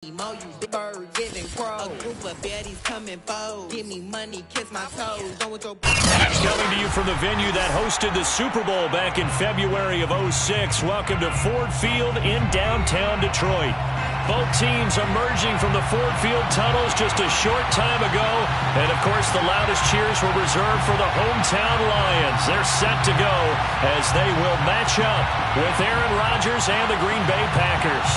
Mo, you big bird giving crow. A group of baddies coming foes. Give me money, kiss my toes. Coming to you from the venue that hosted the Super Bowl back in February of '06. Welcome to Ford Field in downtown Detroit. Both teams emerging from the Ford Field tunnels just a short time ago. And, of course, the loudest cheers were reserved for the hometown Lions. They're set to go as they will match up with Aaron Rodgers and the Green Bay Packers.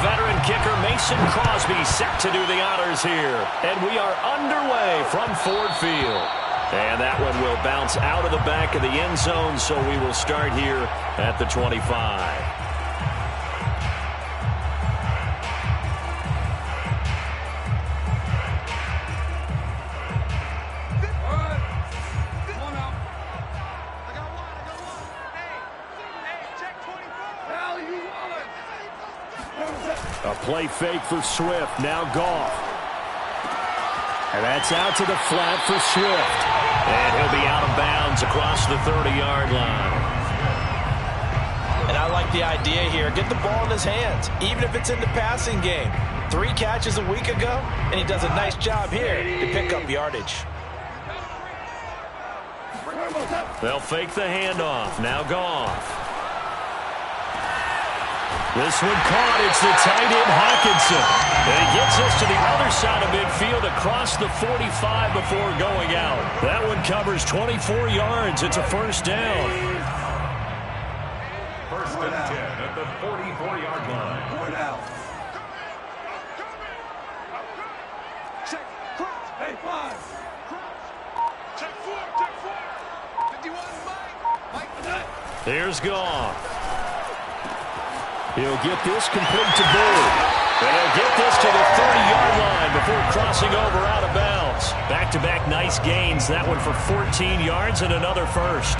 Veteran kicker Mason Crosby set to do the honors here. And we are underway from Ford Field. And that one will bounce out of the back of the end zone, so we will start here at the 25. A play fake for Swift. Now Goff. And that's out to the flat for Swift. And he'll be out of bounds across the 30-yard line. And I like the idea here. Get the ball in his hands, even if it's in the passing game. 3 catches a week ago, and he does a nice job here to pick up yardage. They'll fake the handoff. Now Goff. This one caught. It's the tight end Hawkinson. And he gets us to the other side of midfield across the 45 before going out. That one covers 24 yards. It's a first down. First and 10 at the 44-yard line. One out. Check. Crumz. Hey, 5. Crumz. Check 4. 51. Mike. There's Goff. He'll get this complete to Bull. And he'll get this to the 30-yard line before crossing over out of bounds. Back-to-back nice gains. That one for 14 yards and another first.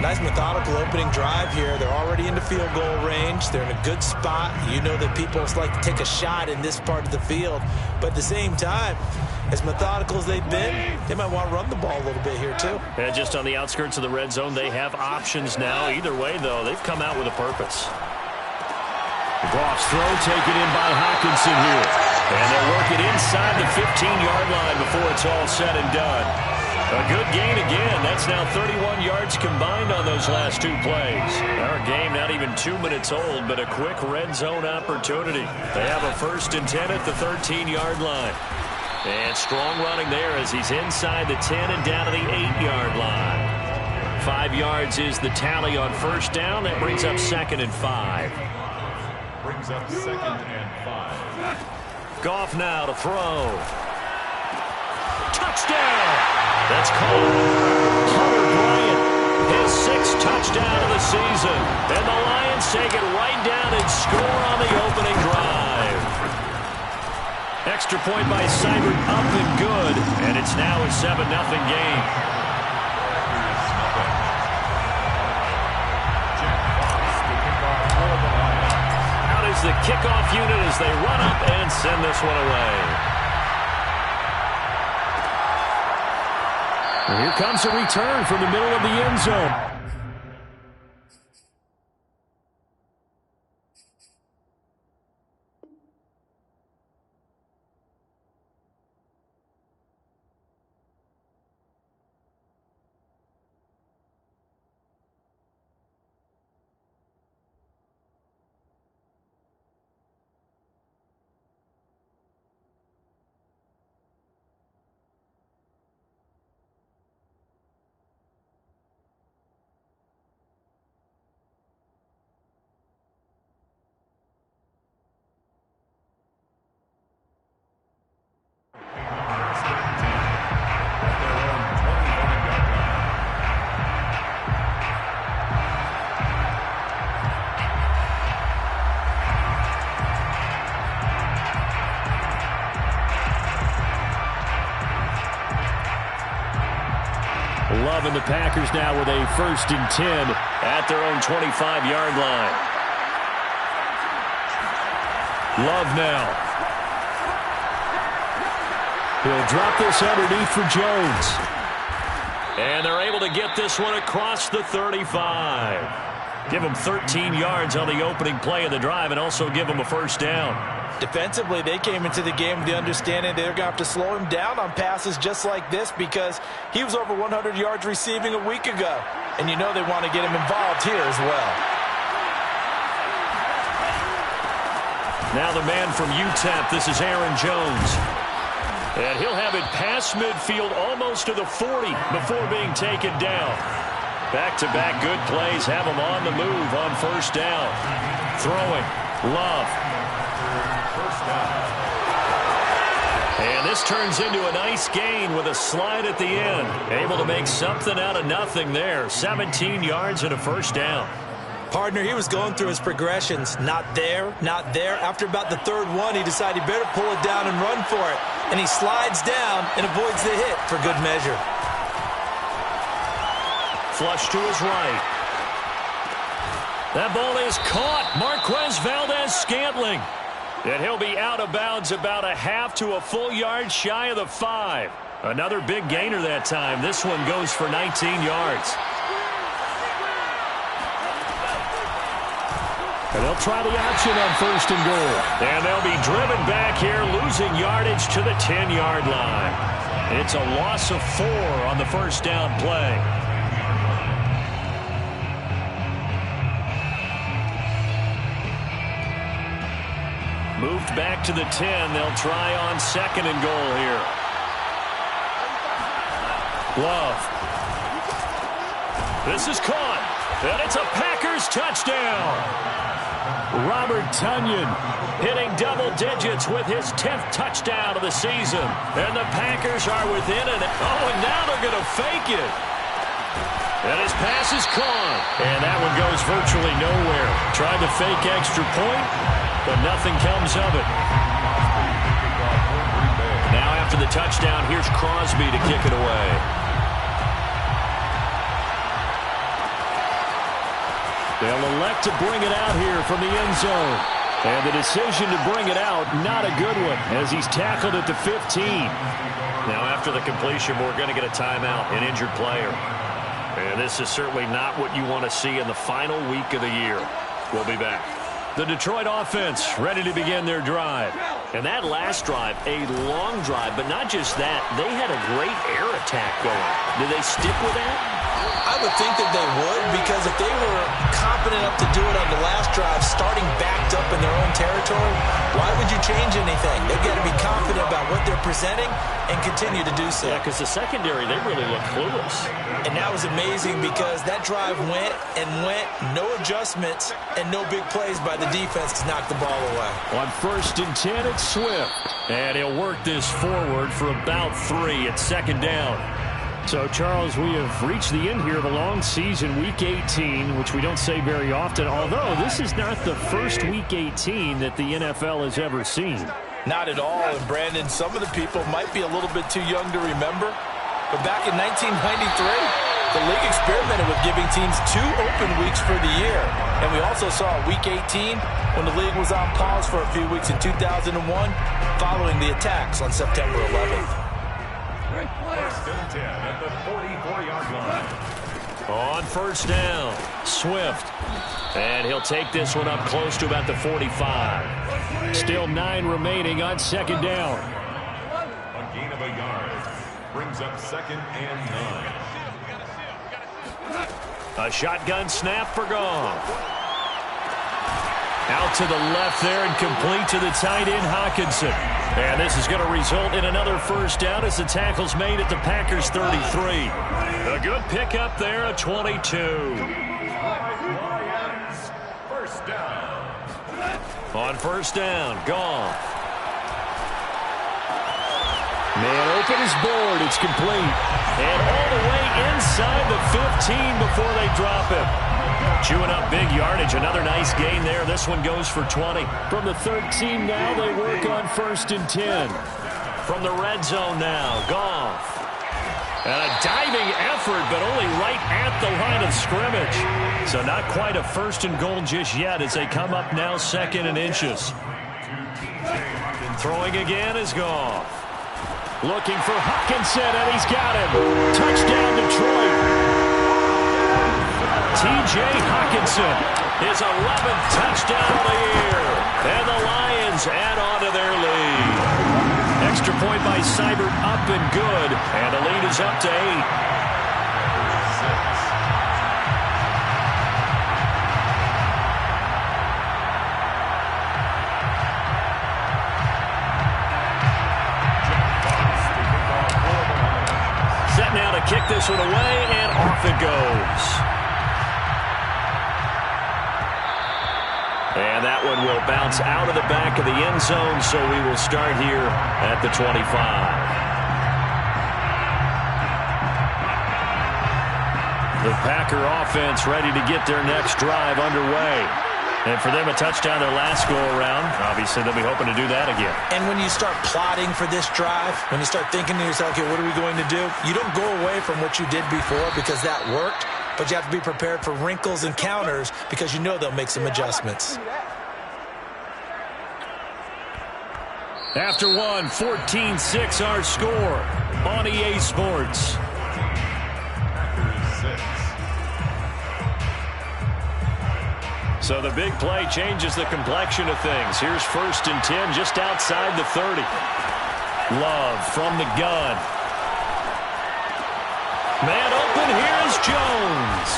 Nice methodical opening drive here. They're already into field goal range. They're in a good spot. You know that people like to take a shot in this part of the field. But at the same time, as methodical as they've been, they might want to run the ball a little bit here too. And just on the outskirts of the red zone, they have options now. Either way, though, they've come out with a purpose. Goff's throw taken in by Hawkinson here. And they'll work it inside the 15-yard line before it's all said and done. A good gain again. That's now 31 yards combined on those last 2 plays. Our game not even 2 minutes old, but a quick red zone opportunity. They have a first and 10 at the 13-yard line. And strong running there as he's inside the 10 and down to the 8-yard line. 5 yards is the tally on first down. That brings up 2nd and 5. Brings up 2nd and 5. Goff now to throw. Touchdown! That's called Hunter Bryant. His 6th touchdown of the season. And the Lions take it right down and score on the opening drive. Extra point by Seibert up and good. And it's now a 7-0 game. The kickoff unit as they run up and send this one away. And here comes a return from the middle of the end zone. Love and the Packers now with a first and 10 at their own 25-yard line. Love now. He'll drop this underneath for Jones. And they're able to get this one across the 35. Give them 13 yards on the opening play of the drive and also give them a first down. Defensively, they came into the game with the understanding they're going to have to slow him down on passes just like this because he was over 100 yards receiving a week ago. And you know they want to get him involved here as well. Now the man from UTEP, this is Aaron Jones. And he'll have it past midfield almost to the 40 before being taken down. Back-to-back good plays have him on the move on first down. Throwing, Love. First down. And this turns into a nice gain with a slide at the end. Able to make something out of nothing there. 17 yards and a first down. Partner, he was going through his progressions. Not there, not there. After about the third one, he decided he better pull it down and run for it. And he slides down and avoids the hit for good measure. Flush to his right. That ball is caught. Marquez Valdez-Scantling. And he'll be out of bounds about a half to a full yard shy of the 5. Another big gainer that time. This one goes for 19 yards. And they'll try the option on first and goal. And they'll be driven back here, losing yardage to the 10-yard line. It's a loss of 4 on the first down play. Moved back to the 10. They'll try on second and goal here. Love. This is caught. And it's a Packers touchdown. Robert Tonyan hitting double digits with his 10th touchdown of the season. And the Packers are within it. Oh, and now they're going to fake it. And his pass is caught. And that one goes virtually nowhere. Tried to fake extra point, but nothing comes of it. Now after the touchdown, here's Crosby to kick it away. They'll elect to bring it out here from the end zone. And the decision to bring it out, not a good one, as he's tackled at the 15. Now after the completion, we're going to get a timeout, an injured player. And this is certainly not what you want to see in the final week of the year. We'll be back. The Detroit offense ready to begin their drive. And that last drive, a long drive, but not just that. They had a great air attack going. Do they stick with that? I would think that they would, because if they were confident enough to do it on the last drive, starting backed up in their own territory, why would you change anything? They've got to be confident about what they're presenting and continue to do so. Yeah, because the secondary, they really look clueless. And that was amazing because that drive went and went, no adjustments, and no big plays by the defense to knock the ball away. On first and 10, it's Swift. And he'll work this forward for about 3 at second down. So, Charles, we have reached the end here of a long season, Week 18, which we don't say very often, although this is not the first Week 18 that the NFL has ever seen. Not at all, and Brandon, some of the people might be a little bit too young to remember, but back in 1993, the league experimented with giving teams 2 open weeks for the year, and we also saw Week 18 when the league was on pause for a few weeks in 2001 following the attacks on September 11th. First and 10 at the 44-yard line. On first down, Swift. And he'll take this one up close to about the 45. Still 9 remaining on second down. A gain of a yard. Brings up second and 9. A shotgun snap for Goff. Out to the left there and complete to the tight end, Hawkinson. And this is going to result in another first down as the tackle's made at the Packers' 33. A good pickup there, a 22. First down. On first down, Goff. Man open is board. It's complete. And all the way inside the 15 before they drop him. Chewing up big yardage. Another nice gain there. This one goes for 20. From the 13 now, they work on first and 10. From the red zone now, Goff. And a diving effort, but only right at the line of scrimmage. So not quite a first and goal just yet as they come up now second and inches. Throwing again is Goff. Looking for Hawkinson, and he's got him. Touchdown, Detroit. T.J. Hawkinson, his 11th touchdown of the year. And the Lions add on to their lead. Extra point by Seibert, up and good. And the lead is up to 8. Now to kick this one away, and off it goes. And that one will bounce out of the back of the end zone, so we will start here at the 25. The Packer offense ready to get their next drive underway. And for them, a touchdown their last go-around. Obviously, they'll be hoping to do that again. And when you start plotting for this drive, when you start thinking to yourself, okay, what are we going to do? You don't go away from what you did before because that worked, but you have to be prepared for wrinkles and counters because you know they'll make some adjustments. After one, 14-6 our score on EA Sports. So the big play changes the complexion of things. Here's 1st and 10 just outside the 30. Love from the gun. Man open, here's Jones.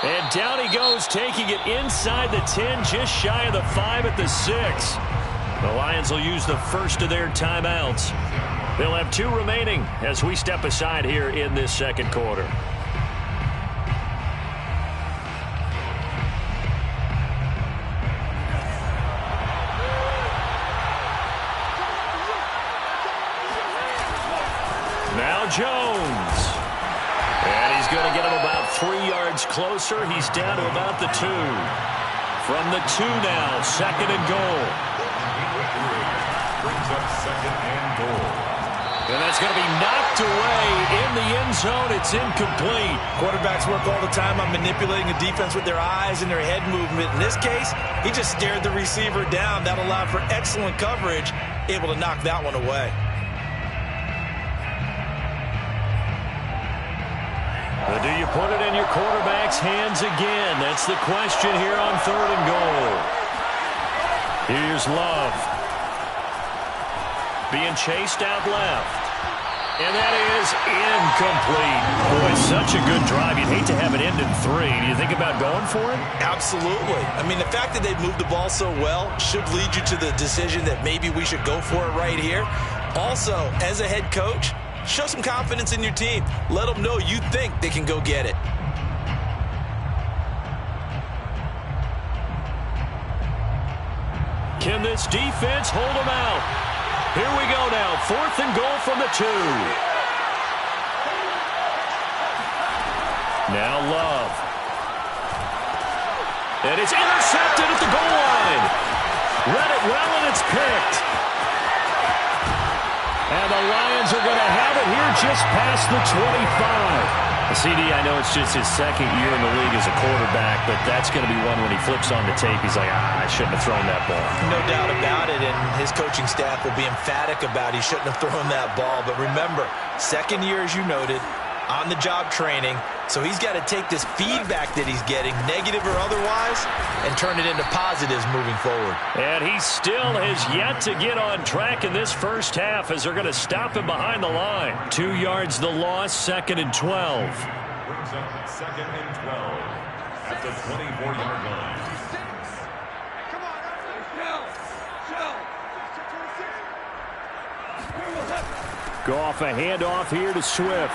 And down he goes, taking it inside the 10, just shy of the 5 at the 6. The Lions will use the first of their timeouts. They'll have 2 remaining as we step aside here in this second quarter. Jones. And he's going to get him about 3 yards closer. He's down to about the 2. From the 2 now, 2nd and goal. Brings up 2nd and goal. And that's going to be knocked away in the end zone. It's incomplete. Quarterbacks work all the time on manipulating the defense with their eyes and their head movement. In this case, he just stared the receiver down. That allowed for excellent coverage, able to knock that one away. But do you put it in your quarterback's hands again? That's the question here on 3rd and goal. Here's Love. Being chased out left. And that is incomplete. Boy, such a good drive. You'd hate to have it end in 3. Do you think about going for it? Absolutely. I mean, the fact that they've moved the ball so well should lead you to the decision that maybe we should go for it right here. Also, as a head coach, show some confidence in your team. Let them know you think they can go get it. Can this defense hold them out? Here we go now. 4th and goal from the 2. Now Love. And it's intercepted at the goal line. Read it well, and it's picked. And the Lions are going to have it here just past the 25. CD, I know it's just his 2nd year in the league as a quarterback, but that's going to be one when he flips on the tape, he's like, I shouldn't have thrown that ball. No doubt about it, and his coaching staff will be emphatic about he shouldn't have thrown that ball. But remember, 2nd year, as you noted, on-the-job training, so he's got to take this feedback that he's getting, negative or otherwise, and turn it into positives moving forward. And he still has yet to get on track in this first half as they're going to stop him behind the line. 2 yards the loss, 2nd and 12. Brings up 2nd and 12 at the 24-yard line. Goff a handoff here to Swift.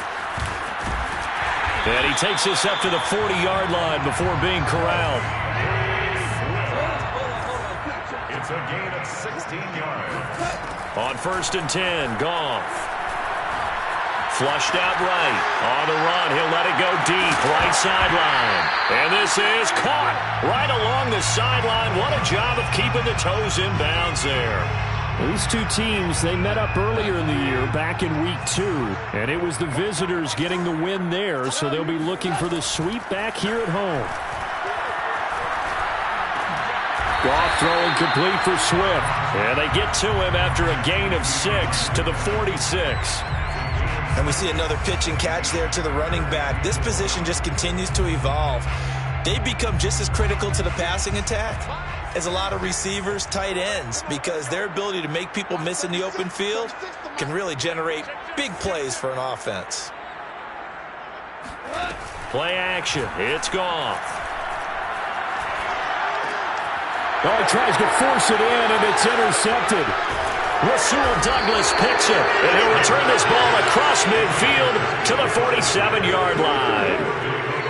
And he takes this up to the 40-yard line before being corralled. It's a gain of 16 yards. On 1st and 10, Goff. Flushed out right. On the run, he'll let it go deep. Right sideline. And this is caught right along the sideline. What a job of keeping the toes in bounds there. These two teams, they met up earlier in the year, back in week 2, and it was the visitors getting the win there, so they'll be looking for the sweep back here at home. Off throw incomplete for Swift. And they get to him after a gain of 6 to the 46. And we see another pitch and catch there to the running back. This position just continues to evolve. They become just as critical to the passing attack as a lot of receivers, tight ends, because their ability to make people miss in the open field can really generate big plays for an offense. Play action. It's gone. Oh, he tries to force it in, and it's intercepted. Rasul Douglas picks it, and he'll return this ball across midfield to the 47-yard line.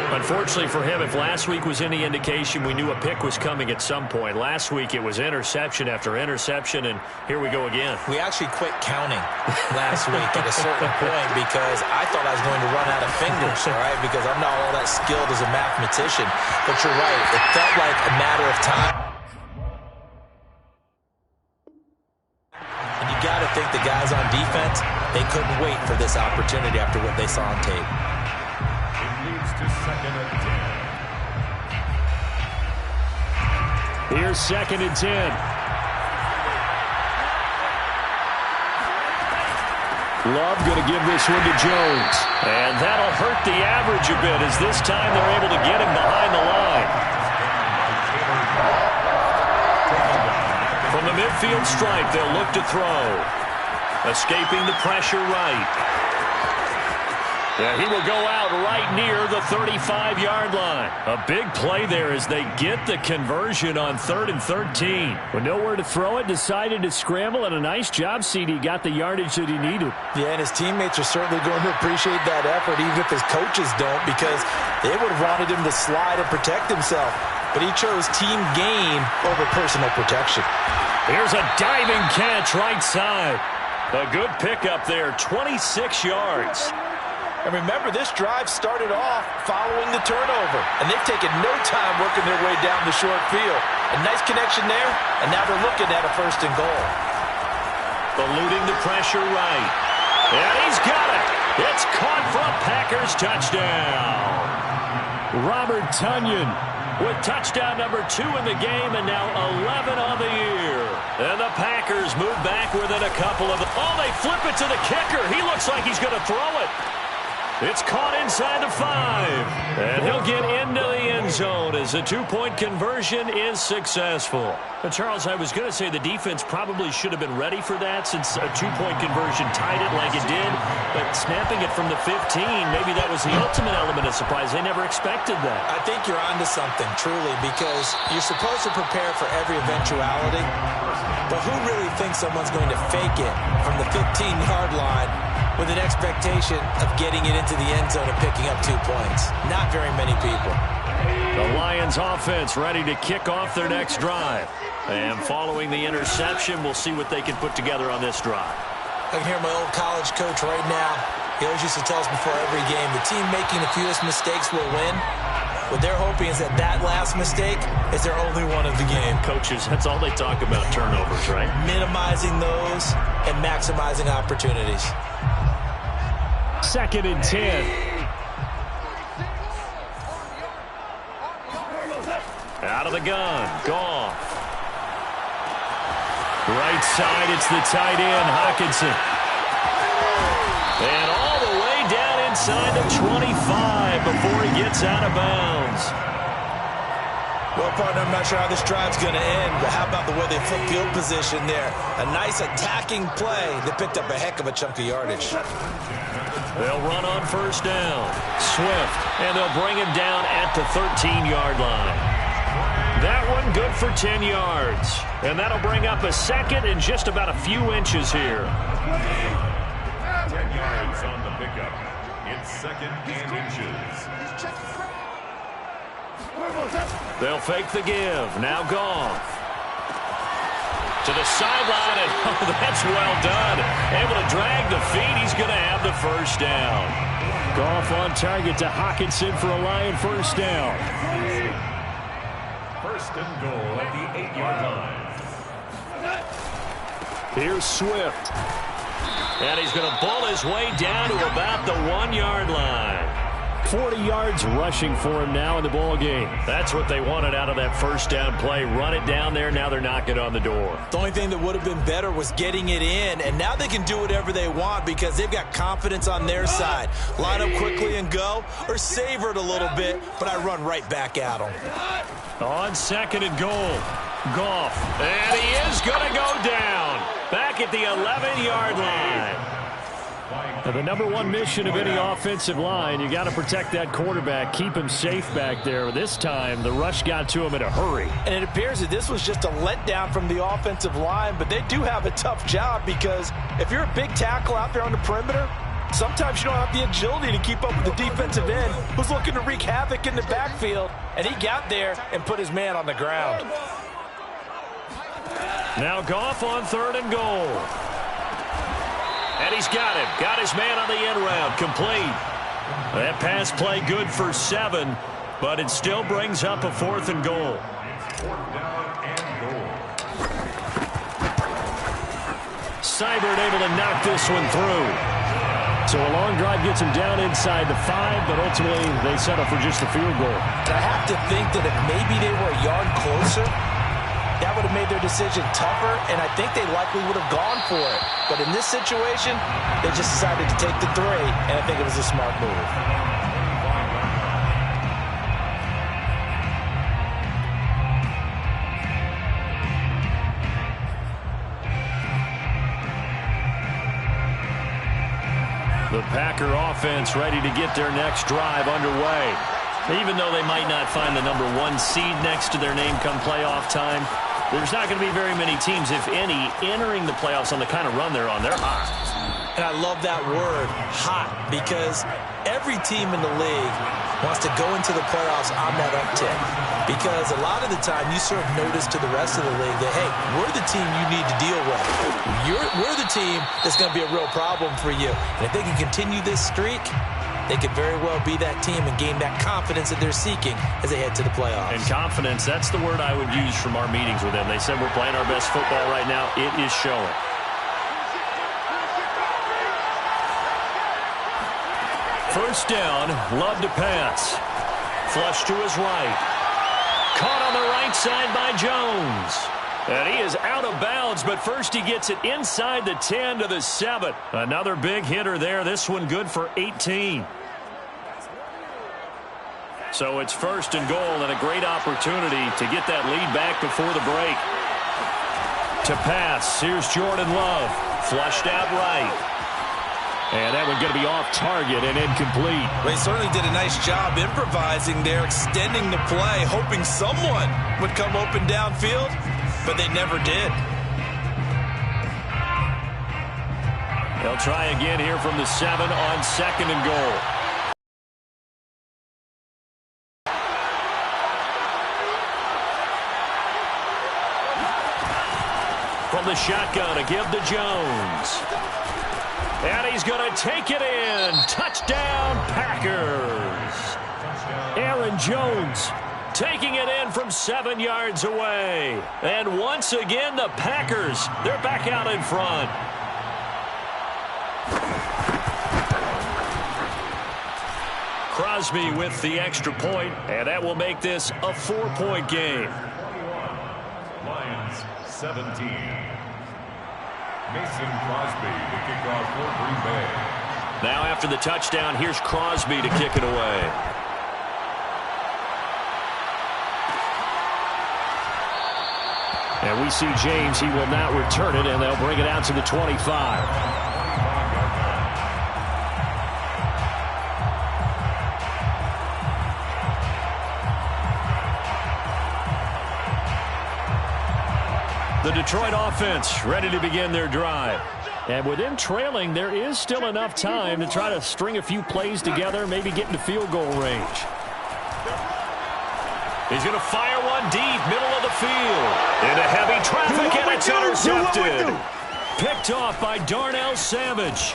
Unfortunately for him, if last week was any indication, we knew a pick was coming at some point. Last week it was interception after interception, and here we go again. We actually quit counting last week at a certain point because I thought I was going to run out of fingers, all right, because I'm not all that skilled as a mathematician. But you're right, it felt like a matter of time. And you got to think the guys on defense, they couldn't wait for this opportunity after what they saw on tape. To second and 10. Here's 2nd and 10. Love going to give this one to Jones. And that'll hurt the average a bit as this time they're able to get him behind the line. From the midfield stripe, they'll look to throw. Escaping the pressure right. Yeah, he will go out right near the 35-yard line. A big play there as they get the conversion on 3rd and 13. With nowhere to throw it, decided to scramble, and a nice job, CD. Got the yardage that he needed. Yeah, and his teammates are certainly going to appreciate that effort, even if his coaches don't, because they would have wanted him to slide and protect himself. But he chose team gain over personal protection. Here's a diving catch right side. A good pickup there, 26 yards. And remember, this drive started off following the turnover, and they've taken no time working their way down the short field. A nice connection there, and now they're looking at a 1st and goal. Eluding the pressure right. And he's got it. It's caught for a Packers touchdown. Robert Tonyan with touchdown number 2 in the game, and now 11 on the year. And the Packers move back within a couple of... Oh, they flip it to the kicker. He looks like he's going to throw it. It's caught inside the 5. And he'll get into the end zone as the 2-point conversion is successful. But Charles, I was going to say the defense probably should have been ready for that since a 2-point conversion tied it like it did. But snapping it from the 15, maybe that was the ultimate element of surprise. They never expected that. I think you're onto something, truly, because you're supposed to prepare for every eventuality. But who really thinks someone's going to fake it from the 15-yard line with an expectation of getting it into the end zone and picking up 2 points? Not very many people. The Lions offense ready to kick off their next drive. And following the interception, we'll see what they can put together on this drive. I can hear my old college coach right now. He always used to tell us before every game, the team making the fewest mistakes will win. What they're hoping is that that last mistake is their only one of the game. Coaches, that's all they talk about, turnovers, right? Minimizing those and maximizing opportunities. 2nd and 10. Out of the gun. Goff. Right side, it's the tight end, Hockenson. And all the way down inside the 25 before he gets out of bounds. Well, partner, I'm not sure how this drive's going to end, but how about the way they flip field position there? A nice attacking play that picked up a heck of a chunk of yardage. They'll run on 1st down. Swift, and they'll bring him down at the 13-yard line. That one good for 10 yards. And that'll bring up a 2nd and just about a few inches here. 10 yards on the pickup. It's 2nd and inches. They'll fake the give. Now Goff. To the sideline, and oh, that's well done. Able to drag the feet. He's going to have the 1st down. Goff on target to Hockenson for a Lion 1st down. 1st and goal at the 8-yard line. Here's Swift. And he's going to bull his way down to about the 1-yard line. 40 yards rushing for him now in the ball game. That's what they wanted out of that first down play. Run it down there. Now they're knocking on the door. The only thing that would have been better was getting it in, and now they can do whatever they want because they've got confidence on their side. Line up quickly and go, or savor it a little bit, but I run right back at them. On 2nd and goal. Goff, and he is going to go down. Back at the 11-yard line. Now, the number one mission of any offensive line, you got to protect that quarterback, keep him safe back there. This time, the rush got to him in a hurry. And it appears that this was just a letdown from the offensive line, but they do have a tough job because if you're a big tackle out there on the perimeter, sometimes you don't have the agility to keep up with the defensive end who's looking to wreak havoc in the backfield, and he got there and put his man on the ground. Now Goff on 3rd and goal. And he's got him. Got his man on the end route. Complete. That pass play good for 7, but it still brings up a 4th and goal. 4th down and goal. Seibert able to knock this one through. So a long drive gets him down inside the 5, but ultimately they settle for just a field goal. And I have to think that if maybe they were a yard closer, that would have made their decision tougher, and I think they likely would have gone for it. But in this situation, they just decided to take the 3, and I think it was a smart move. The Packer offense ready to get their next drive underway. Even though they might not find the number 1 seed next to their name come playoff time, there's not going to be very many teams, if any, entering the playoffs on the kind of run they're on. They're hot. And I love that word, hot, because every team in the league wants to go into the playoffs on that uptick. Because a lot of the time you serve notice to the rest of the league that, hey, we're the team you need to deal with. We're the team that's going to be a real problem for you. And if they can continue this streak, they could very well be that team and gain that confidence that they're seeking as they head to the playoffs. And confidence, that's the word I would use from our meetings with them. They said we're playing our best football right now. It is showing. First down, Love to pass. Flush to his right. Caught on the right side by Jones. And he is out of bounds, but first he gets it inside the 10 to the 7. Another big hitter there. This one good for 18. So it's 1st and goal and a great opportunity to get that lead back before the break. To pass, here's Jordan Love. Flushed out right. And that one's going to be off target and incomplete. They certainly did a nice job improvising there, extending the play, hoping someone would come open downfield, but they never did. They'll try again here from the 7 on 2nd and goal. From the shotgun, a give to Jones. And he's going to take it in. Touchdown, Packers. Aaron Jones taking it in from 7 yards away. And once again, the Packers, they're back out in front. Crosby with the extra point, and that will make this a 4-point game. 21, Lions 17. Mason Crosby to kick off for Green Bay. Now after the touchdown, here's Crosby to kick it away. And we see James. He will not return it, and they'll bring it out to the 25. The Detroit offense ready to begin their drive. And with them trailing, there is still enough time to try to string a few plays together, maybe get into field goal range. He's going to fire one deep, middle of the field. Into heavy traffic, and it's intercepted. Picked off by Darnell Savage.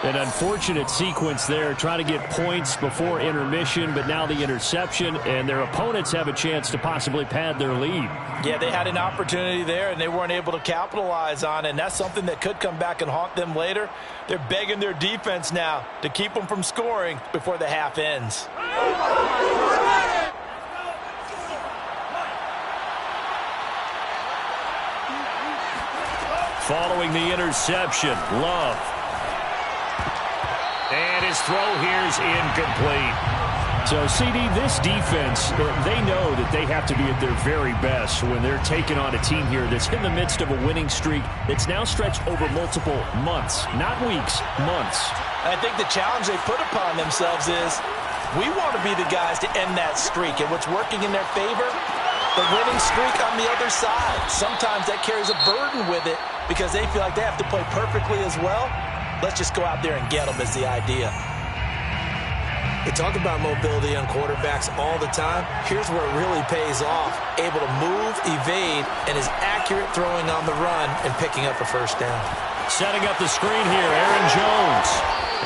An unfortunate sequence there, trying to get points before intermission, but now the interception, and their opponents have a chance to possibly pad their lead. Yeah, they had an opportunity there, and they weren't able to capitalize on it, and that's something that could come back and haunt them later. They're begging their defense now to keep them from scoring before the half ends. Following the interception, Love. And his throw here is incomplete. So, CD, this defense, they know that they have to be at their very best when they're taking on a team here that's in the midst of a winning streak that's now stretched over multiple months, not weeks, months. I think the challenge they put upon themselves is we want to be the guys to end that streak. And what's working in their favor? The winning streak on the other side. Sometimes that carries a burden with it because they feel like they have to play perfectly as well. Let's just go out there and get them is the idea. They talk about mobility on quarterbacks all the time. Here's where it really pays off. Able to move, evade, and is accurate throwing on the run and picking up a first down. Setting up the screen here, Aaron Jones.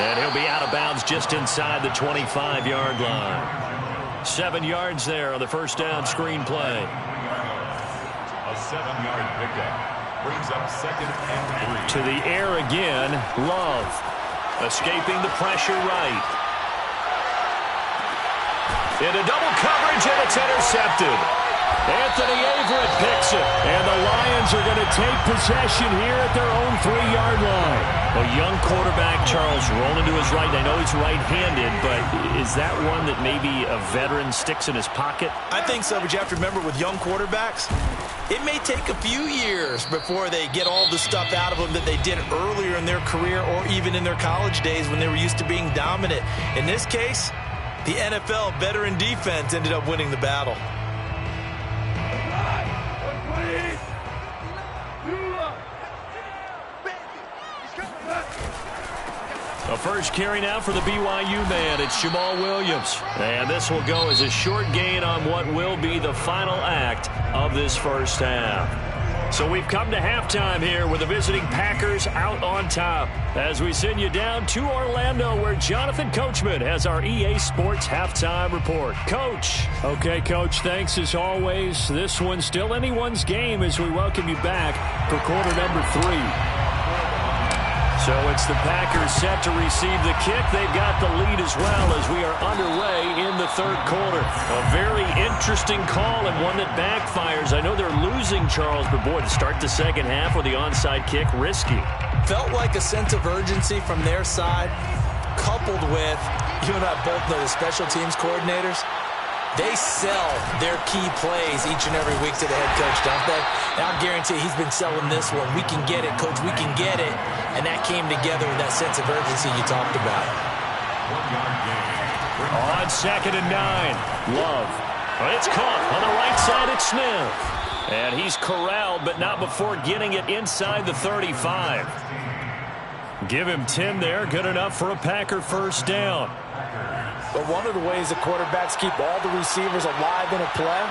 And he'll be out of bounds just inside the 25-yard line. 7 yards there on the first down screen play. A 7-yard pickup. Brings up 2nd and 3. To the air again, Love. Escaping the pressure right. Into double coverage, and it's intercepted. Anthony Averett picks it, and the Lions are going to take possession here at their own 3-yard line. A young quarterback, Charles, rolling to his right. I know he's right-handed, but is that one that maybe a veteran sticks in his pocket? I think so, but you have to remember with young quarterbacks, it may take a few years before they get all the stuff out of them that they did earlier in their career or even in their college days when they were used to being dominant. In this case, the NFL veteran defense ended up winning the battle. The first carry now for the BYU man. It's Jamal Williams. And this will go as a short gain on what will be the final act of this first half. So we've come to halftime here with the visiting Packers out on top as we send you down to Orlando where Jonathan Coachman has our EA Sports halftime report. Coach. Okay, Coach, thanks as always. This one's still anyone's game as we welcome you back for quarter number 3. So it's the Packers set to receive the kick. They've got the lead as well as we are underway in the third quarter. A very interesting call and one that backfires. I know they're losing, Charles, but boy, to start the second half with the onside kick, risky. Felt like a sense of urgency from their side, coupled with, you and I both know the special teams coordinators. They sell their key plays each and every week to the head coach, don't they? And I'll guarantee he's been selling this one. We can get it, coach. We can get it. And that came together with that sense of urgency you talked about. On 2nd and 9, Love. It's caught on the right side at Smith. And he's corralled, but not before getting it inside the 35. Give him 10 there. Good enough for a Packer first down. But one of the ways the quarterbacks keep all the receivers alive in a play,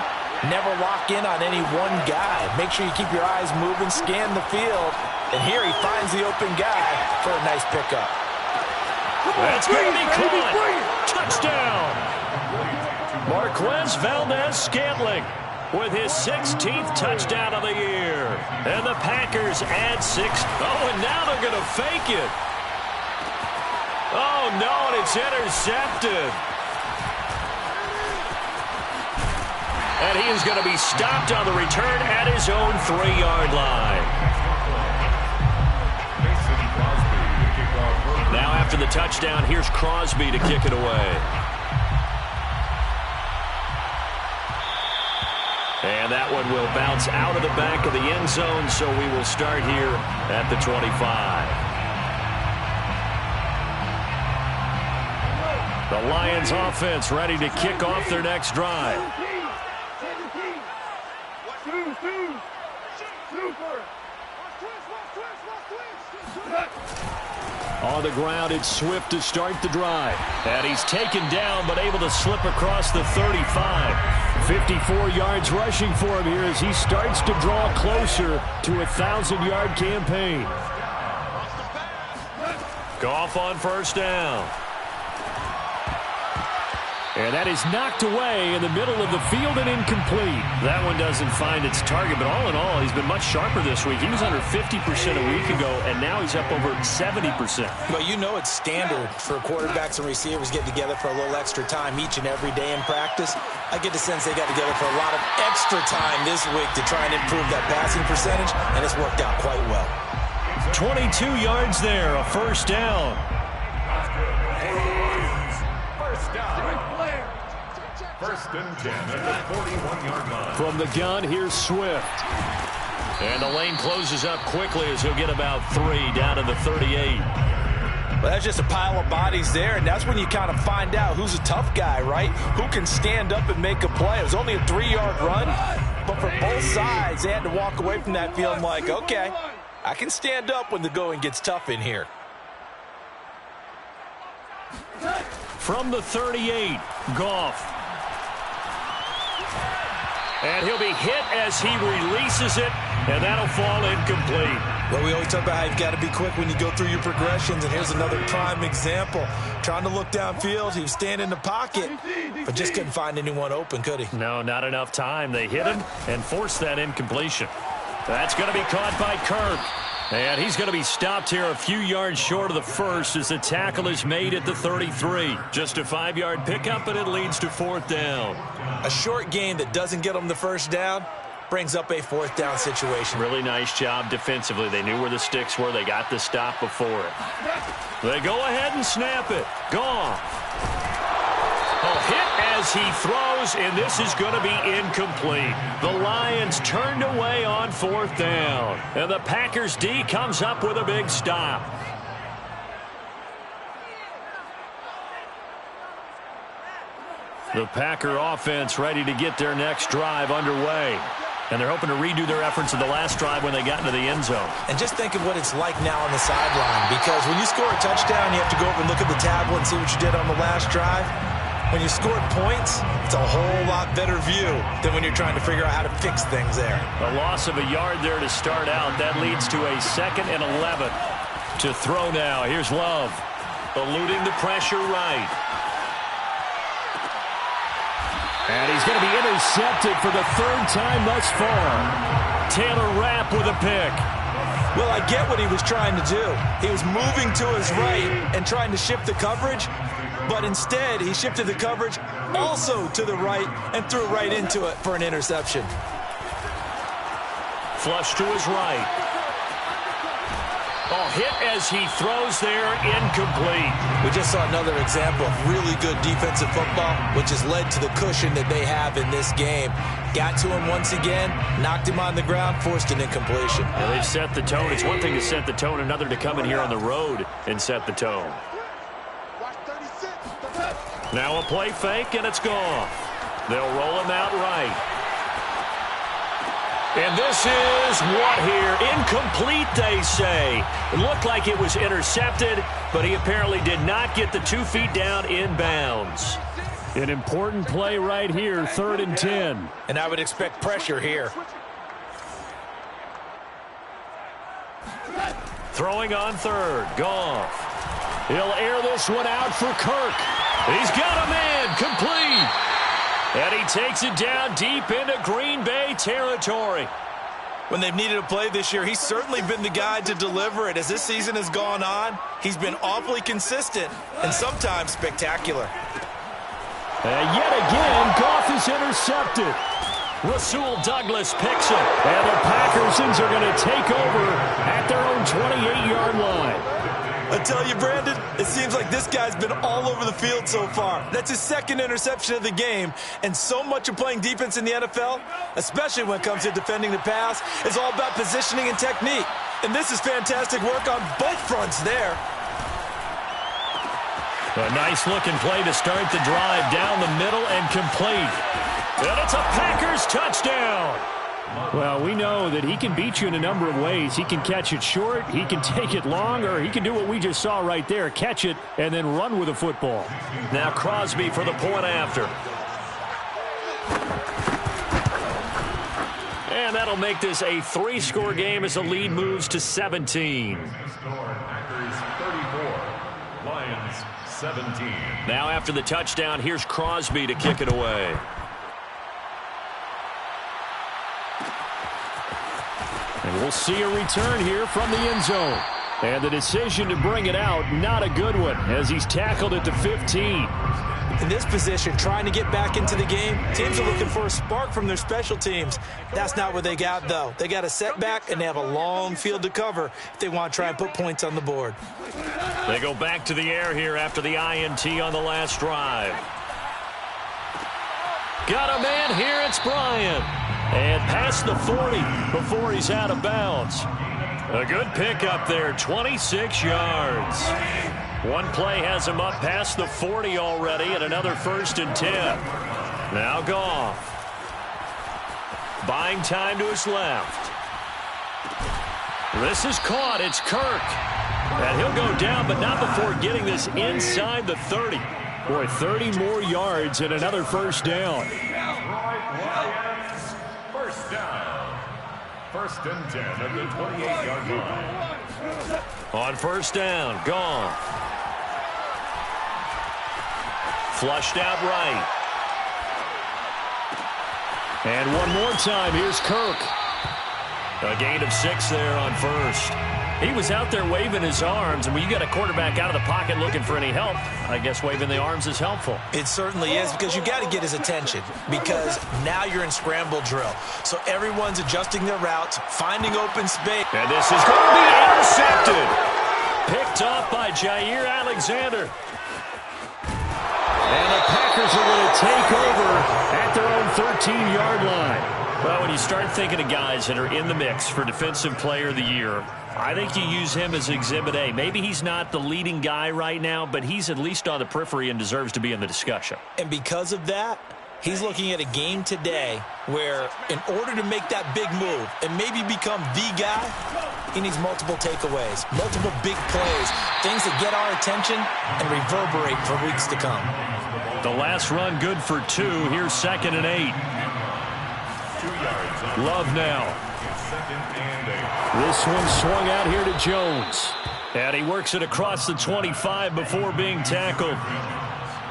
never lock in on any one guy. Make sure you keep your eyes moving, scan the field, and here he finds the open guy for a nice pickup. That's going to be caught. Touchdown. Marquez Valdez-Scantling with his 16th touchdown of the year. And the Packers add 6. Oh, and now they're going to fake it. Oh, no, and it's intercepted. And he is going to be stopped on the return at his own 3-yard line. Now after the touchdown, here's Crosby to kick it away. And that one will bounce out of the back of the end zone, so we will start here at the 25. The Lions offense ready to kick off their next drive. On the ground, it's Swift to start the drive. And he's taken down, but able to slip across the 35. 54 yards rushing for him here as he starts to draw closer to a 1,000-yard campaign. Goff on first down. And that is knocked away in the middle of the field and incomplete. That one doesn't find its target, but all in all, he's been much sharper this week. He was under 50% a week ago, and now he's up over 70%. Well, you know it's standard for quarterbacks and receivers getting together for a little extra time each and every day in practice. I get the sense they got together for a lot of extra time this week to try and improve that passing percentage, and it's worked out quite well. 22 yards there, a first down. First and 10 at the 41-yard line. From the gun, here's Swift. And the lane closes up quickly as he'll get about 3 down to the 38. Well, that's just a pile of bodies there, and that's when you kind of find out who's a tough guy, right? Who can stand up and make a play. It was only a 3-yard run, but for both sides, they had to walk away from that feeling like, okay, I can stand up when the going gets tough in here. From the 38, Goff. And he'll be hit as he releases it, and that'll fall incomplete. Well, we always talk about how you've got to be quick when you go through your progressions, and here's another prime example. Trying to look downfield, he was standing in the pocket, but just couldn't find anyone open, could he? No, not enough time. They hit him and forced that incompletion. That's going to be caught by Kirk. And he's going to be stopped here a few yards short of the first as the tackle is made at the 33. Just a 5-yard pickup, and it leads to 4th down. A short gain that doesn't get them the first down brings up a 4th down situation. Really nice job defensively. They knew where the sticks were. They got the stop before it. They go ahead and snap it. Gone. A hit as he throws, and this is going to be incomplete. The Lions turned away on 4th down, and the Packers D comes up with a big stop. The Packer offense ready to get their next drive underway. And they're hoping to redo their efforts in the last drive when they got into the end zone. And just think of what it's like now on the sideline, because when you score a touchdown, you have to go over and look at the tablet and see what you did on the last drive. When you scored points, it's a whole lot better view than when you're trying to figure out how to fix things there. A loss of a yard there to start out. That leads to a 2nd and 11. To throw now. Here's Love. Eluding the pressure right. And he's going to be intercepted for the 3rd time thus far. Taylor Rapp with a pick. Well, I get what he was trying to do. He was moving to his right and trying to shift the coverage, but instead he shifted the coverage also to the right and threw right into it for an interception. Flush to his right. Oh, hit as he throws there, incomplete. We just saw another example of really good defensive football, which has led to the cushion that they have in this game. Got to him once again, knocked him on the ground, forced an incompletion. Well, they've set the tone. It's one thing to set the tone, another to come in here on the road and set the tone. Now a play fake, and it's gone. They'll roll him out right. And this is what here? Incomplete, they say. It looked like it was intercepted, but he apparently did not get the 2 feet down in bounds. An important play right here, 3rd and 10. And I would expect pressure here. Throwing on 3rd, Goff. He'll air this one out for Kirk. He's got a man, complete. And he takes it down deep into Green Bay territory. When they've needed a play this year, he's certainly been the guy to deliver it. As this season has gone on, he's been awfully consistent and sometimes spectacular. And yet again, Goff is intercepted. Rasul Douglas picks it. And the Packersons are going to take over at their own 28-yard line. I tell you, Brandon, it seems like this guy's been all over the field so far. That's his 2nd interception of the game. And so much of playing defense in the NFL, especially when it comes to defending the pass, is all about positioning and technique. And this is fantastic work on both fronts there. A nice-looking play to start the drive down the middle and complete. And it's a Packers touchdown. Well, we know that he can beat you in a number of ways. He can catch it short, he can take it long, or he can do what we just saw right there, catch it and then run with the football. Now Crosby for the point after. And that'll make this a 3-score game as the lead moves to 17. Packers 34, Lions 17. Now after the touchdown, here's Crosby to kick it away. And we'll see a return here from the end zone. And the decision to bring it out, not a good one, as he's tackled at the 15. In this position, trying to get back into the game, teams are looking for a spark from their special teams. That's not what they got, though. They got a setback, and they have a long field to cover if they want to try and put points on the board. They go back to the air here after the INT on the last drive. Got a man here, it's Bryant. And past the 40 before he's out of bounds. A good pickup there, 26 yards. One play has him up past the 40 already, and another 1st and 10. Now Goff. Buying time to his left. This is caught. It's Kirk. And he'll go down, but not before getting this inside the 30. Boy, 30 more yards and another 1st down. First down. 1st and 10 at the 28-yard line. On 1st down, Goff. Flushed out right. And one more time, here's Kirk. A gain of 6 there on 1st. He was out there waving his arms, and when you got a quarterback out of the pocket looking for any help, I guess waving the arms is helpful. It certainly is, because you got to get his attention, because now you're in scramble drill. So everyone's adjusting their routes, finding open space. And this is going to be intercepted. Picked up by Jair Alexander. And the Packers are going to take over at their own 13-yard line. Well, when you start thinking of guys that are in the mix for Defensive Player of the Year, I think you use him as Exhibit A. Maybe he's not the leading guy right now, but he's at least on the periphery and deserves to be in the discussion. And because of that, he's looking at a game today where in order to make that big move and maybe become the guy, he needs multiple takeaways, multiple big plays, things that get our attention and reverberate for weeks to come. The last run good for 2. Here's 2nd and 8. 2 yards. Love now. 2nd and 8. This one swung out here to Jones. And he works it across the 25 before being tackled.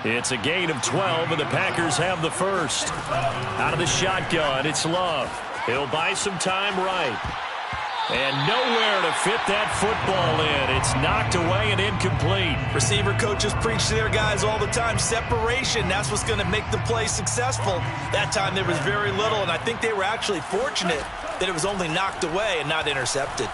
It's a gain of 12, and the Packers have the 1st. Out of the shotgun, it's Love. He'll buy some time right. And nowhere to fit that football in. It's knocked away and incomplete. Receiver coaches preach to their guys all the time. Separation, that's what's going to make the play successful. That time there was very little, and I think they were actually fortunate that it was only knocked away and not intercepted.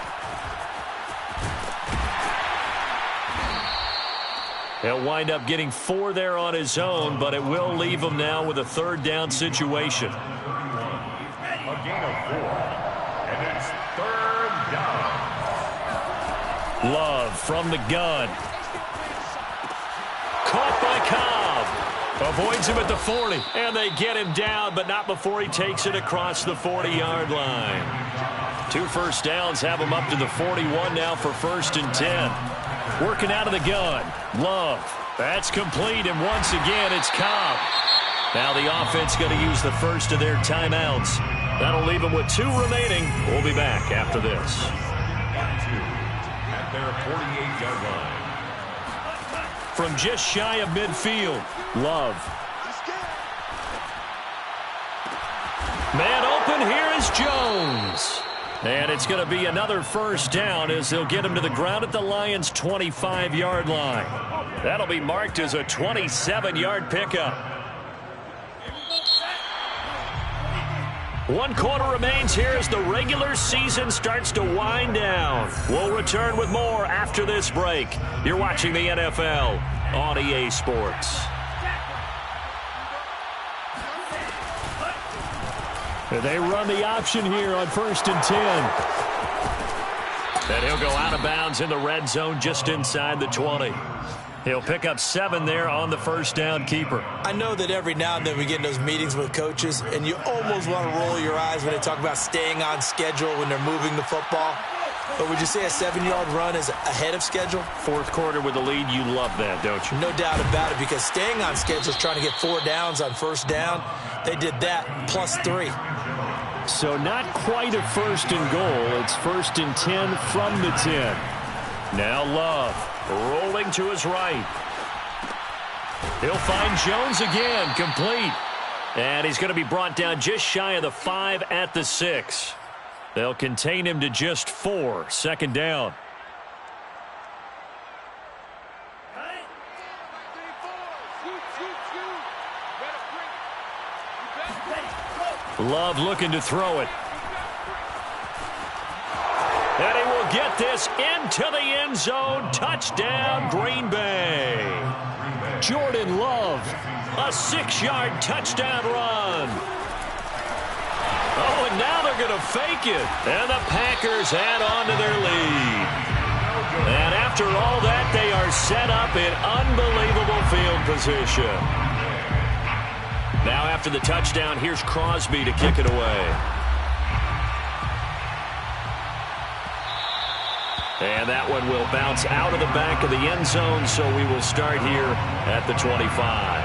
He'll wind up getting 4 there on his own, but it will leave him now with a 3rd down situation. A gain of 4. And it's 3rd down. Love from the gun. Caught by Cobb. Avoids him at the 40. And they get him down, but not before he takes it across the 40-yard line. 2 first downs have him up to the 41 now for 1st and 10. Working out of the gun. Love. That's complete, and once again, it's Cobb. Now the offense going to use the first of their timeouts. That'll leave them with 2 remaining. We'll be back after this. 2 at their 48-yard line. From just shy of midfield, Love. Man open, here is Jones. And it's going to be another 1st down as they'll get him to the ground at the Lions' 25-yard line. That'll be marked as a 27-yard pickup. 1 quarter remains here as the regular season starts to wind down. We'll return with more after this break. You're watching the NFL on EA Sports. They run the option here on 1st and 10. And he'll go out of bounds in the red zone just inside the 20. He'll pick up 7 there on the 1st down keeper. I know that every now and then we get in those meetings with coaches, and you almost want to roll your eyes when they talk about staying on schedule when they're moving the football. But would you say a 7-yard run is ahead of schedule? 4th quarter with the lead, you love that, don't you? No doubt about it, because staying on schedule is trying to get 4 downs on 1st down. They did that, plus 3. So not quite a 1st and goal. It's 1st and 10 from the 10. Now Love. Rolling to his right. He'll find Jones again, complete. And he's going to be brought down just shy of the 5 at the 6. They'll contain him to just 4, second down. Love looking to throw it. And he will get this into the end zone. Touchdown, Green Bay. Jordan Love, a 6-yard touchdown run. Oh, and now they're going to fake it. And the Packers add on to their lead. And after all that, they are set up in unbelievable field position. Now after the touchdown, here's Crosby to kick it away. And that one will bounce out of the back of the end zone, so we will start here at the 25.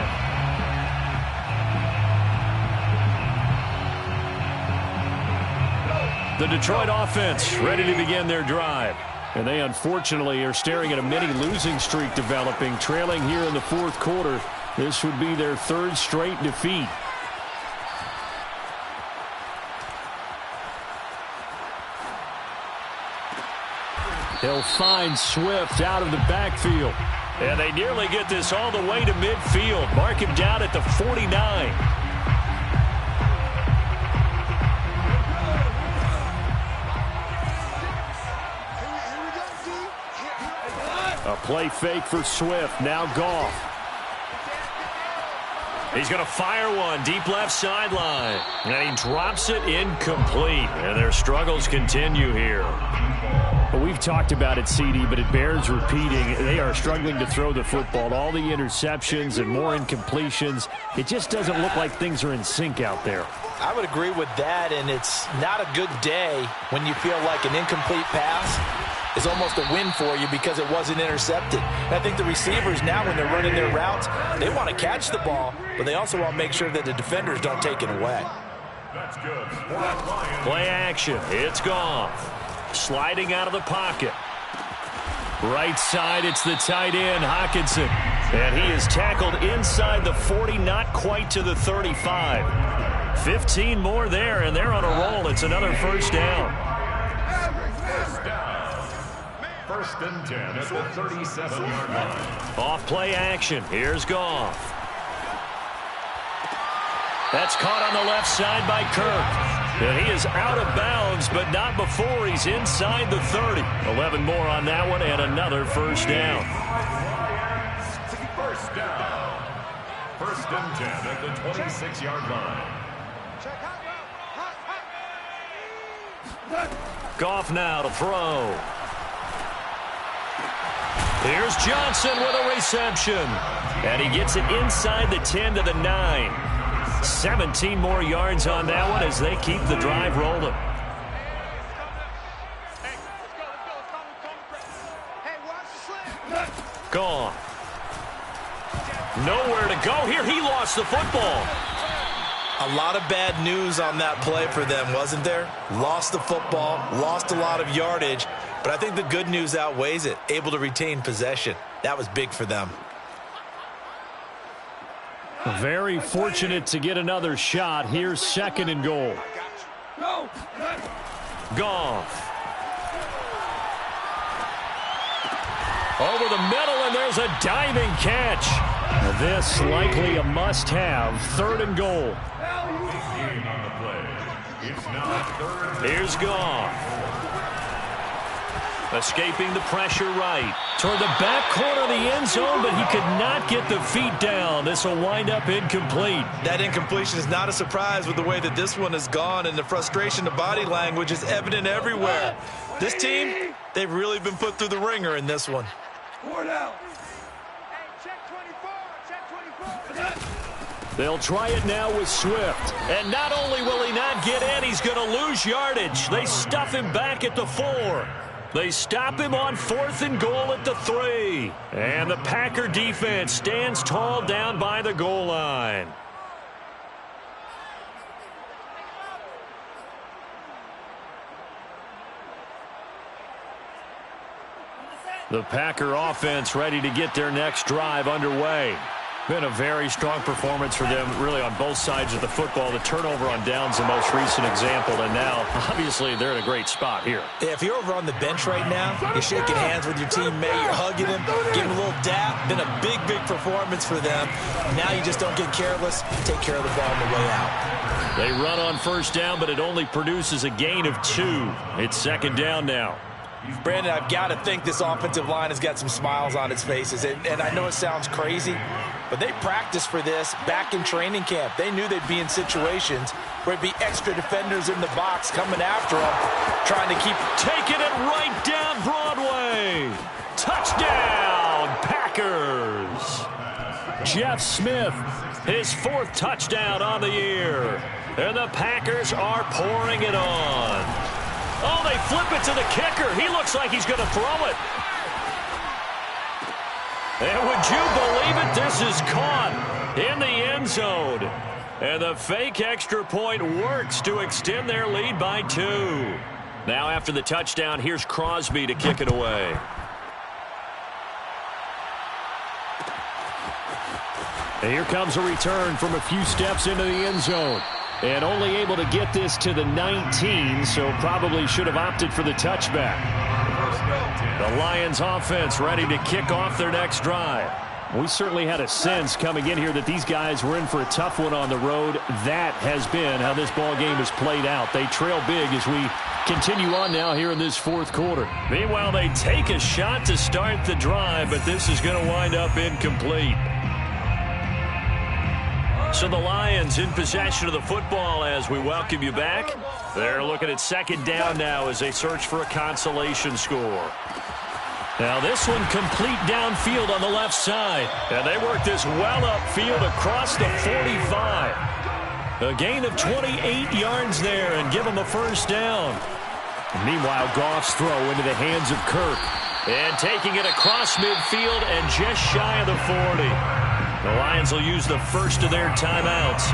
The Detroit offense ready to begin their drive. And they unfortunately are staring at a mini losing streak developing, trailing here in the fourth quarter. This would be their 3rd straight defeat. He'll find Swift out of the backfield. And they nearly get this all the way to midfield. Mark him down at the 49. A play fake for Swift. Now Goff. He's going to fire one deep left sideline. And he drops it incomplete. And their struggles continue here. Well, we've talked about it, CD, but it bears repeating. They are struggling to throw the football. All the interceptions and more incompletions. It just doesn't look like things are in sync out there. I would agree with that, and it's not a good day when you feel like an incomplete pass is almost a win for you because it wasn't intercepted. And I think the receivers now, when they're running their routes, they want to catch the ball, but they also want to make sure that the defenders don't take it away. That's good. Play action. It's gone. Sliding out of the pocket. Right side, it's the tight end, Hockenson. And he is tackled inside the 40, not quite to the 35. 15 more there, and they're on a roll. It's another first down. First and 10 at the 37-yard line. Off play action. Here's Goff. That's caught on the left side by Kirk. And he is out of bounds, but not before he's inside the 30. 11 more on that one, and another first down. First down. First and 10 at the 26-yard line. Goff now to throw. Here's Johnson with a reception. And he gets it inside the 10 to the 9. 17 more yards on that one as they keep the drive rolling. Gone. Nowhere to go here. He lost the football. A lot of bad news on that play for them, wasn't there? Lost the football, lost a lot of yardage, but I think the good news outweighs it. Able to retain possession. That was big for them. Very fortunate to get another shot. Here's 2nd and goal. Goff. Over the middle, and there's a diving catch. This likely a must-have. 3rd and goal. Here's Goff. Escaping the pressure right. Toward the back corner of the end zone, but he could not get the feet down. This will wind up incomplete. That incompletion is not a surprise with the way that this one has gone, and the frustration, the body language is evident everywhere. This team, they've really been put through the ringer in this one. They'll try it now with Swift. And not only will he not get in, he's going to lose yardage. They stuff him back at the 4. They stop him on 4th and goal at the 3. And the Packer defense stands tall down by the goal line. The Packer offense ready to get their next drive underway. Been a very strong performance for them, really, on both sides of the football. The turnover on downs, the most recent example, and now, obviously, they're in a great spot here. Yeah, if you're over on the bench right now, you're shaking hands with your teammate, you're hugging him, giving him a little dap. Been a big, big performance for them. Now you just don't get careless. Take care of the ball on the way out. They run on first down, but it only produces a gain of 2. It's second down now. Brandon, I've got to think this offensive line has got some smiles on its faces. And I know it sounds crazy, but they practiced for this back in training camp. They knew they'd be in situations where it'd be extra defenders in the box coming after them, trying to keep taking it right down Broadway. Touchdown, Packers. Jeff Smith, his 4th touchdown on the year. And the Packers are pouring it on. Oh, they flip it to the kicker. He looks like he's going to throw it. And would you believe it? This is caught in the end zone. And the fake extra point works to extend their lead by 2. Now after the touchdown, here's Crosby to kick it away. And here comes a return from a few steps into the end zone. And only able to get this to the 19, so probably should have opted for the touchback. The Lions offense ready to kick off their next drive. We certainly had a sense coming in here that these guys were in for a tough one on the road. That has been how this ball game has played out. They trail big as we continue on now here in this 4th quarter. Meanwhile, they take a shot to start the drive, but this is going to wind up incomplete. So the Lions in possession of the football as we welcome you back. They're looking at second down now as they search for a consolation score. Now this one complete downfield on the left side. And they work this well upfield across the 45. A gain of 28 yards there and give them a first down. Meanwhile, Goff's throw into the hands of Kirk. And taking it across midfield and just shy of the 40. The Lions will use the first of their timeouts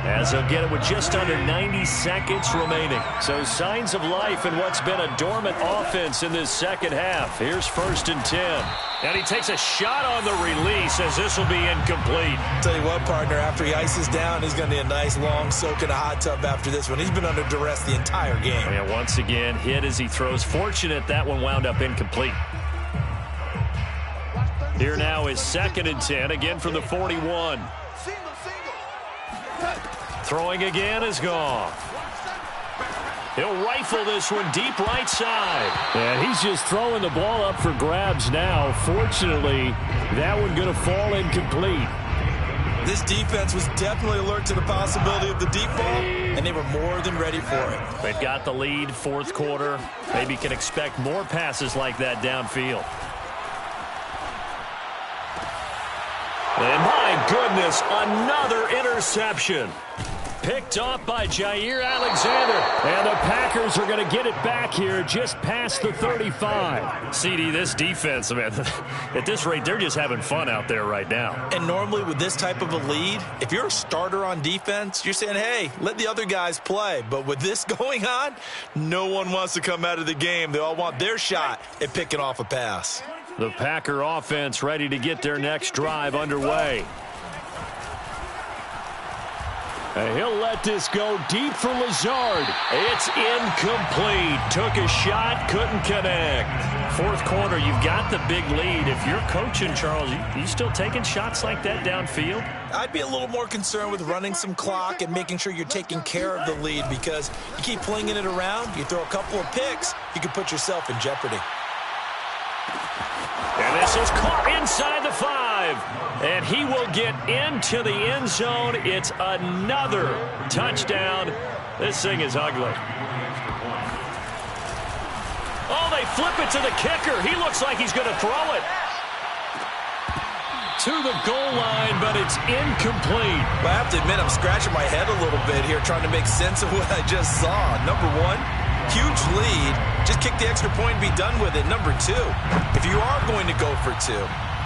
as they'll get it with just under 90 seconds remaining. So signs of life in what's been a dormant offense in this second half. Here's 1st and 10. And he takes a shot on the release as this will be incomplete. Tell you what, partner, after he ices down, he's going to need a nice long soak in a hot tub after this one. He's been under duress the entire game. And once again, hit as he throws. Fortunate that one wound up incomplete. Here now is 2nd and 10, again from the 41. Throwing again is Goff. He'll rifle this one deep right side. And he's just throwing the ball up for grabs now. Fortunately, that one going to fall incomplete. This defense was definitely alert to the possibility of the deep ball, and they were more than ready for it. They've got the lead, 4th quarter. Maybe can expect more passes like that downfield. And my goodness, another interception. Picked off by Jair Alexander. And the Packers are going to get it back here just past the 35. CD, this defense, man, at this rate, they're just having fun out there right now. And normally with this type of a lead, if you're a starter on defense, you're saying, hey, let the other guys play. But with this going on, no one wants to come out of the game. They all want their shot at picking off a pass. The Packer offense ready to get their next drive underway. And he'll let this go deep for Lazard. It's incomplete. Took a shot, couldn't connect. 4th quarter, you've got the big lead. If you're coaching, Charles, you still taking shots like that downfield? I'd be a little more concerned with running some clock and making sure you're taking care of the lead, because you keep flinging it around, you throw a couple of picks, you can put yourself in jeopardy. And this is caught inside the 5. And he will get into the end zone. It's another touchdown. This thing is ugly. Oh, they flip it to the kicker. He looks like he's going to throw it to the goal line, but it's incomplete. Well, I have to admit, I'm scratching my head a little bit here trying to make sense of what I just saw. Number 1, huge lead. Just kick the extra point and be done with it. Number 2, if you are going to go for 2,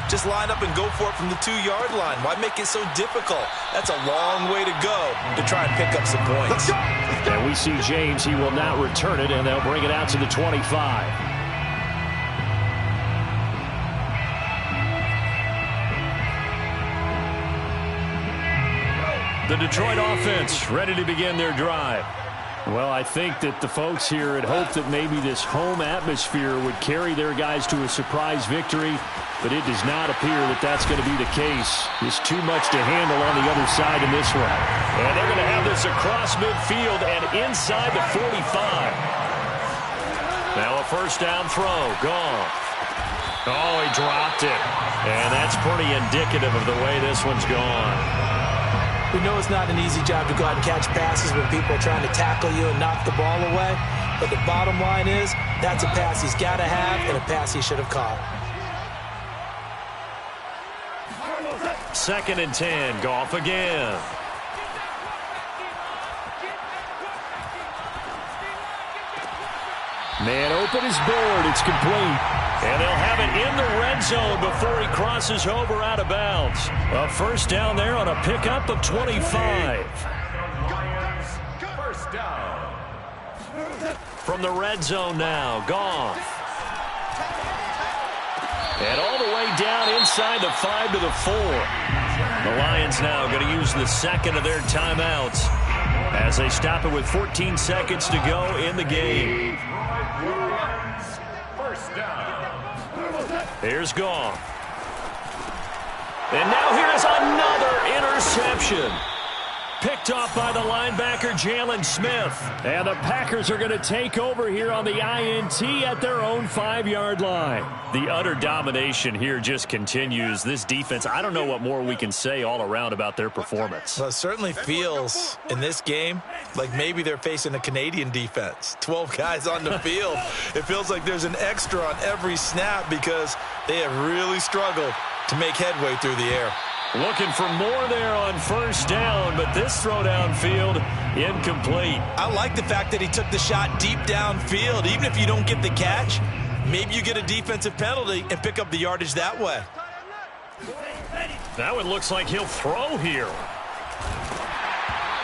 just line up and go for it from the 2-yard line. Why make it so difficult? That's a long way to go to try and pick up some points. And we see James. He will not return it, and they'll bring it out to the 25. The Detroit offense ready to begin their drive. Well, I think that the folks here had hoped that maybe this home atmosphere would carry their guys to a surprise victory, but it does not appear that that's going to be the case. There's too much to handle on the other side in this one. And they're going to have this across midfield and inside the 45. Now a first down throw. Gone. Oh, he dropped it. And that's pretty indicative of the way this one's gone. We know it's not an easy job to go out and catch passes when people are trying to tackle you and knock the ball away. But the bottom line is, that's a pass he's got to have and a pass he should have caught. 2nd and 10. Goff again. Man open is board. It's complete. And they'll have it in the red zone before he crosses over out of bounds. A first down there on a pickup of 25. First down. From the red zone now, Goff. And all the way down inside the 5 to the 4. The Lions now going to use the second of their timeouts as they stop it with 14 seconds to go in the game. First down. Here's Goff. And now here's another interception. Picked off by the linebacker, Jalen Smith. And the Packers are going to take over here on the INT at their own 5-yard line. The utter domination here just continues. This defense, I don't know what more we can say all around about their performance. Well, it certainly feels in this game like maybe they're facing a Canadian defense. 12 guys on the field. It feels like there's an extra on every snap because they have really struggled to make headway through the air. Looking for more there on first down, but this throw downfield incomplete. I like the fact that he took the shot deep downfield. Even if you don't get the catch, maybe you get a defensive penalty and pick up the yardage that way. That one looks like he'll throw here.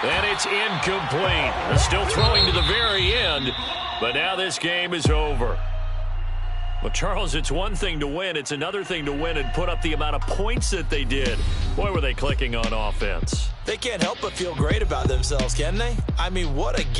And it's incomplete. They're still throwing to the very end, but now this game is over. Well, Charles, it's one thing to win. It's another thing to win and put up the amount of points that they did. Boy, were they clicking on offense. They can't help but feel great about themselves, can they? I mean, what a game.